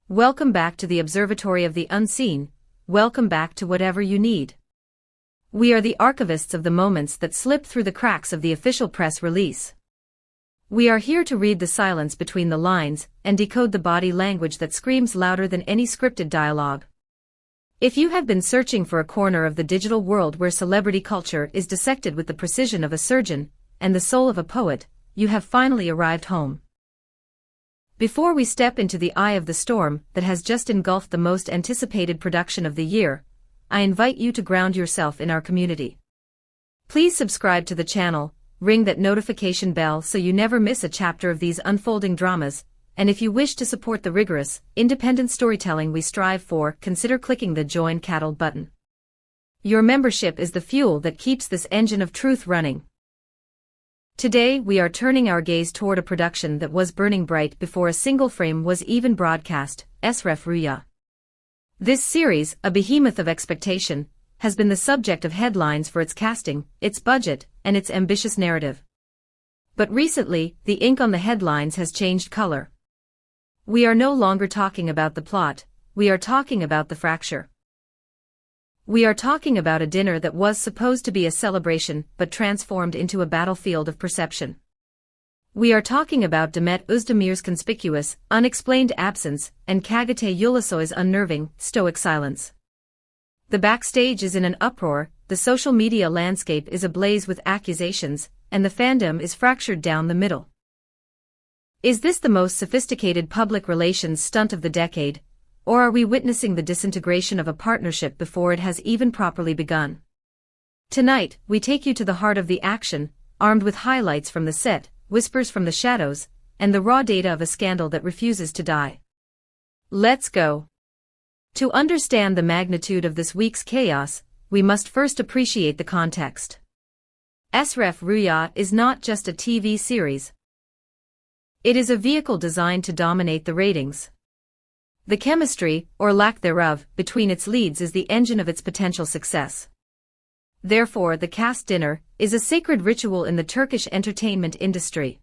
Welcome back to the Observatory of the Unseen, welcome back to whatever you need. We are the archivists of the moments that slip through the cracks of the official press release. We are here to read the silence between the lines and decode the body language that screams louder than any scripted dialogue. If you have been searching for a corner of the digital world where celebrity culture is dissected with the precision of a surgeon and the soul of a poet, you have finally arrived home. Before we step into the eye of the storm that has just engulfed the most anticipated production of the year, I invite you to ground yourself in our community. Please subscribe to the channel, ring that notification bell so you never miss a chapter of these unfolding dramas, and if you wish to support the rigorous, independent storytelling we strive for, consider clicking the Join Cattle button. Your membership is the fuel that keeps this engine of truth running. Today we are turning our gaze toward a production that was burning bright before a single frame was even broadcast, Esref Rüya. This series, a behemoth of expectation, has been the subject of headlines for its casting, its budget, and its ambitious narrative. But recently, the ink on the headlines has changed color. We are no longer talking about the plot, we are talking about the fracture. We are talking about a dinner that was supposed to be a celebration but transformed into a battlefield of perception. We are talking about Demet Özdemir's conspicuous, unexplained absence and Kagate Ulusoy's unnerving, stoic silence. The backstage is in an uproar, the social media landscape is ablaze with accusations, and the fandom is fractured down the middle. Is this the most sophisticated public relations stunt of the decade? Or are we witnessing the disintegration of a partnership before it has even properly begun? Tonight, we take you to the heart of the action, armed with highlights from the set, whispers from the shadows, and the raw data of a scandal that refuses to die. Let's go. To understand the magnitude of this week's chaos, we must first appreciate the context. Esref Rüya is not just a TV series. It is a vehicle designed to dominate the ratings. The chemistry, or lack thereof, between its leads is the engine of its potential success. Therefore, the cast dinner is a sacred ritual in the Turkish entertainment industry.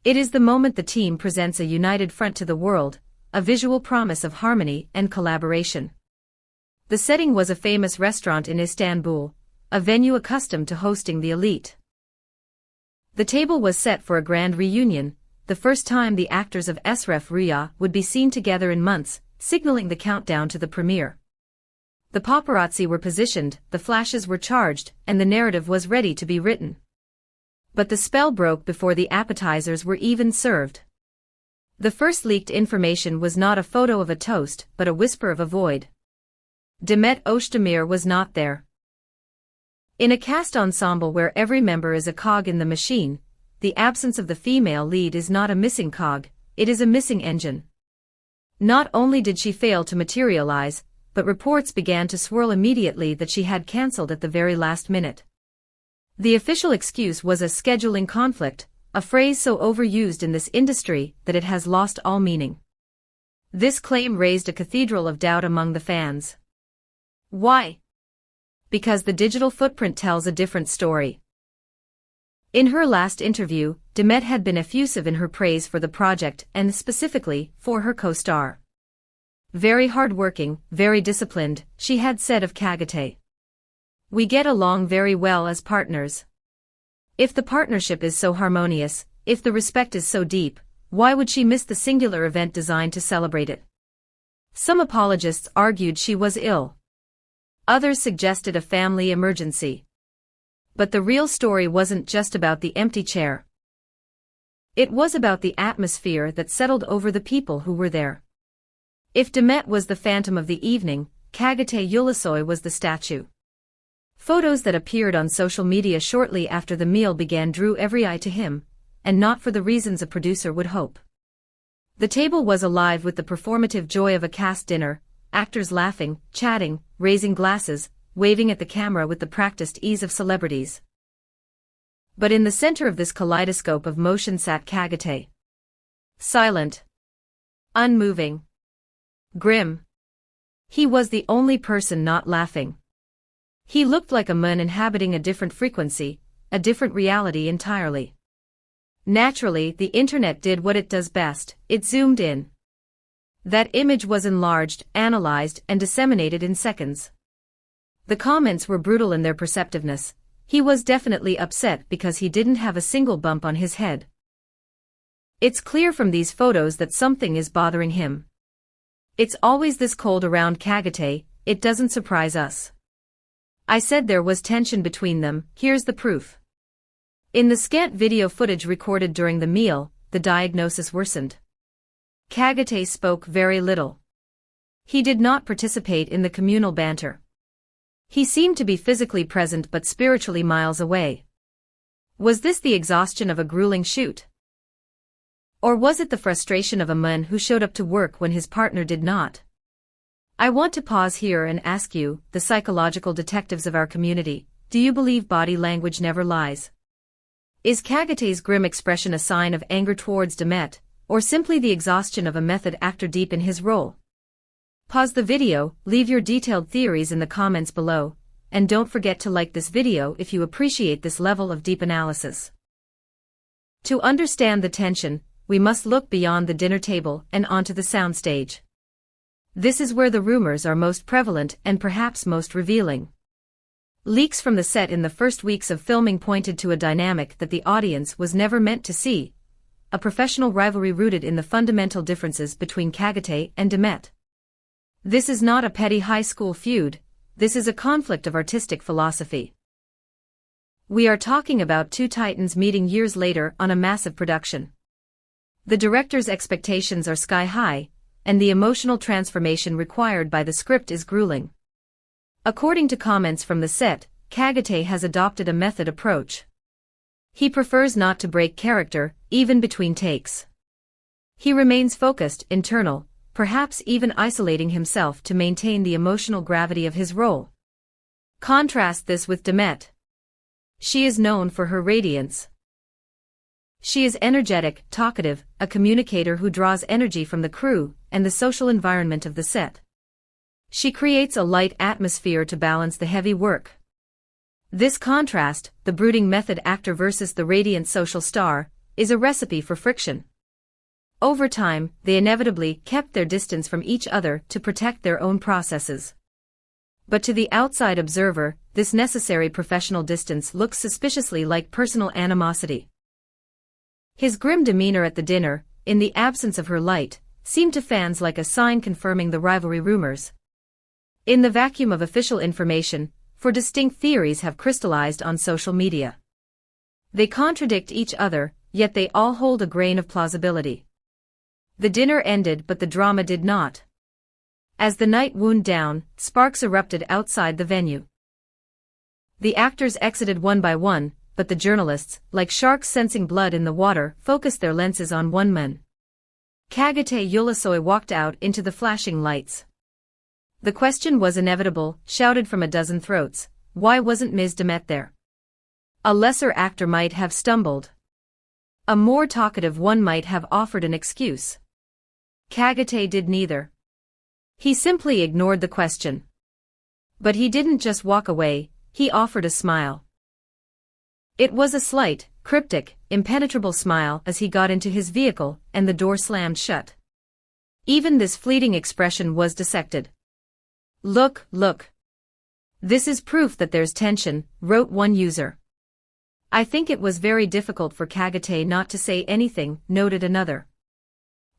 It is the moment the team presents a united front to the world, a visual promise of harmony and collaboration. The setting was a famous restaurant in Istanbul, a venue accustomed to hosting the elite. The table was set for a grand reunion, the first time the actors of Esref Rüya would be seen together in months, signaling the countdown to the premiere. The paparazzi were positioned, the flashes were charged, and the narrative was ready to be written. But the spell broke before the appetizers were even served. The first leaked information was not a photo of a toast, but a whisper of a void. Demet Özdemir was not there. In a cast ensemble where every member is a cog in the machine, the absence of the female lead is not a missing cog, it is a missing engine. Not only did she fail to materialize, but reports began to swirl immediately that she had cancelled at the very last minute. The official excuse was a scheduling conflict, a phrase so overused in this industry that it has lost all meaning. This claim raised a cathedral of doubt among the fans. Why? Because the digital footprint tells a different story. In her last interview, Demet had been effusive in her praise for the project and specifically for her co-star. Very hard-working, very disciplined, she had said of Kagate. We get along very well as partners. If the partnership is so harmonious, if the respect is so deep, why would she miss the singular event designed to celebrate it? Some apologists argued she was ill. Others suggested a family emergency. But the real story wasn't just about the empty chair. It was about the atmosphere that settled over the people who were there. If Demet was the phantom of the evening, Kagate Ulusoy was the statue. Photos that appeared on social media shortly after the meal began drew every eye to him, and not for the reasons a producer would hope. The table was alive with the performative joy of a cast dinner, actors laughing, chatting, raising glasses, waving at the camera with the practiced ease of celebrities. But in the center of this kaleidoscope of motion sat Kagate. Silent. Unmoving. Grim. He was the only person not laughing. He looked like a man inhabiting a different frequency, a different reality entirely. Naturally, the internet did what it does best, it zoomed in. That image was enlarged, analyzed, and disseminated in seconds. The comments were brutal in their perceptiveness. He was definitely upset because he didn't have a single bump on his head. It's clear from these photos that something is bothering him. It's always this cold around Kagate, it doesn't surprise us. I said there was tension between them, here's the proof. In the scant video footage recorded during the meal, the diagnosis worsened. Kagate spoke very little. He did not participate in the communal banter. He seemed to be physically present but spiritually miles away. Was this the exhaustion of a grueling shoot? Or was it the frustration of a man who showed up to work when his partner did not? I want to pause here and ask you, the psychological detectives of our community, do you believe body language never lies? Is Kagate's grim expression a sign of anger towards Demet, or simply the exhaustion of a method actor deep in his role? Pause the video, leave your detailed theories in the comments below, and don't forget to like this video if you appreciate this level of deep analysis. To understand the tension, we must look beyond the dinner table and onto the soundstage. This is where the rumors are most prevalent and perhaps most revealing. Leaks from the set in the first weeks of filming pointed to a dynamic that the audience was never meant to see, a professional rivalry rooted in the fundamental differences between Kagate and Demet. This is not a petty high school feud, this is a conflict of artistic philosophy. We are talking about two titans meeting years later on a massive production. The director's expectations are sky high, and the emotional transformation required by the script is grueling. According to comments from the set, Kagate has adopted a method approach. He prefers not to break character, even between takes. He remains focused, internal, perhaps even isolating himself to maintain the emotional gravity of his role. Contrast this with Demet. She is known for her radiance. She is energetic, talkative, a communicator who draws energy from the crew and the social environment of the set. She creates a light atmosphere to balance the heavy work. This contrast, the brooding method actor versus the radiant social star, is a recipe for friction. Over time, they inevitably kept their distance from each other to protect their own processes. But to the outside observer, this necessary professional distance looks suspiciously like personal animosity. His grim demeanor at the dinner, in the absence of her light, seemed to fans like a sign confirming the rivalry rumors. In the vacuum of official information, four distinct theories have crystallized on social media. They contradict each other, yet they all hold a grain of plausibility. The dinner ended but the drama did not. As the night wound down, sparks erupted outside the venue. The actors exited one by one, but the journalists, like sharks sensing blood in the water, focused their lenses on one man. Çağatay Ulusoy walked out into the flashing lights. The question was inevitable, shouted from a dozen throats, why wasn't Ms. Demet there? A lesser actor might have stumbled. A more talkative one might have offered an excuse. Kagate did neither. He simply ignored the question. But he didn't just walk away, he offered a smile. It was a slight, cryptic, impenetrable smile as he got into his vehicle and the door slammed shut. Even this fleeting expression was dissected. Look, look. This is proof that there's tension, wrote one user. I think it was very difficult for Kagate not to say anything, noted another.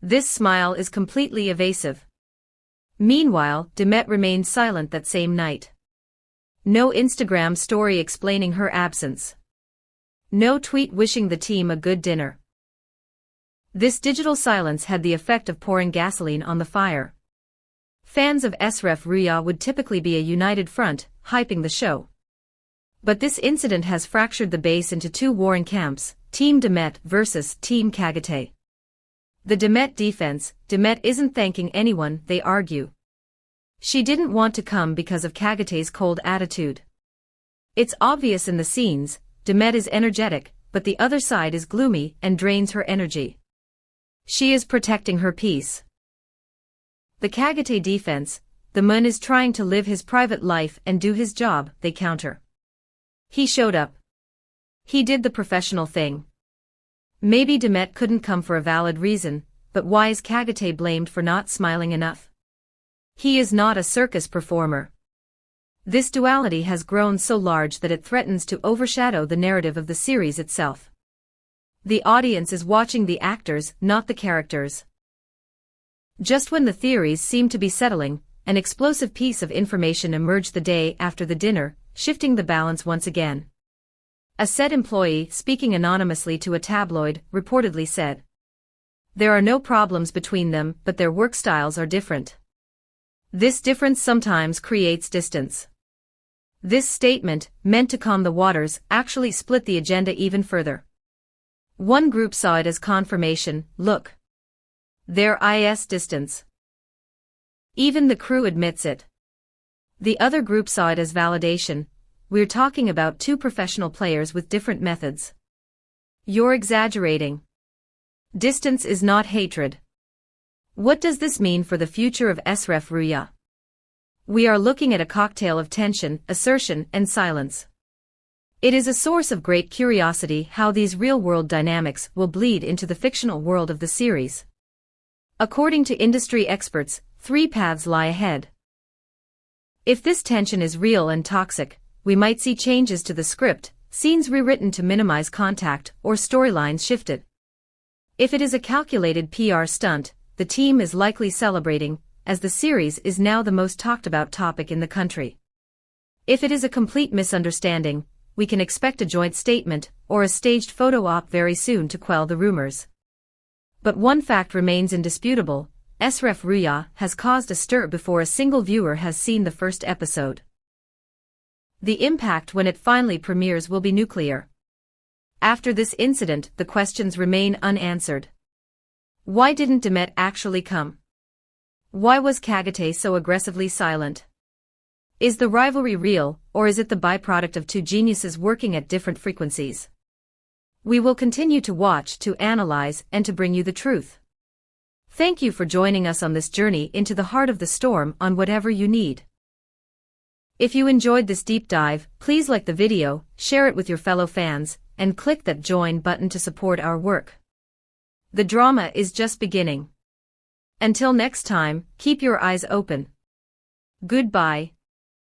This smile is completely evasive. Meanwhile, Demet remained silent that same night. No Instagram story explaining her absence. No tweet wishing the team a good dinner. This digital silence had the effect of pouring gasoline on the fire. Fans of SRF Rüya would typically be a united front, hyping the show. But this incident has fractured the base into two warring camps, Team Demet versus Team Kagate. The Demet defense, Demet isn't thanking anyone, they argue. She didn't want to come because of Kagate's cold attitude. It's obvious in the scenes, Demet is energetic, but the other side is gloomy and drains her energy. She is protecting her peace. The Kagate defense, the man is trying to live his private life and do his job, they counter. He showed up. He did the professional thing. Maybe Demet couldn't come for a valid reason, but why is Kagate blamed for not smiling enough? He is not a circus performer. This duality has grown so large that it threatens to overshadow the narrative of the series itself. The audience is watching the actors, not the characters. Just when the theories seem to be settling, an explosive piece of information emerged the day after the dinner, shifting the balance once again. A set employee, speaking anonymously to a tabloid, reportedly said, "There are no problems between them, but their work styles are different. This difference sometimes creates distance." This statement, meant to calm the waters, actually split the agenda even further. One group saw it as confirmation, "Look. There is distance. Even the crew admits it." The other group saw it as validation, "We're talking about two professional players with different methods. You're exaggerating. Distance is not hatred." What does this mean for the future of SRF Rüya? We are looking at a cocktail of tension, assertion, and silence. It is a source of great curiosity how these real-world dynamics will bleed into the fictional world of the series. According to industry experts, 3 paths lie ahead. If this tension is real and toxic, we might see changes to the script, scenes rewritten to minimize contact, or storylines shifted. If it is a calculated PR stunt, the team is likely celebrating, as the series is now the most talked about topic in the country. If it is a complete misunderstanding, we can expect a joint statement or a staged photo op very soon to quell the rumors. But one fact remains indisputable: SRF Rüya has caused a stir before a single viewer has seen the first episode. The impact when it finally premieres will be nuclear. After this incident, the questions remain unanswered. Why didn't Demet actually come? Why was Kagate so aggressively silent? Is the rivalry real, or is it the byproduct of two geniuses working at different frequencies? We will continue to watch, to analyze, and to bring you the truth. Thank you for joining us on this journey into the heart of the storm on whatever you need. If you enjoyed this deep dive, please like the video, share it with your fellow fans, and click that join button to support our work. The drama is just beginning. Until next time, keep your eyes open. Goodbye.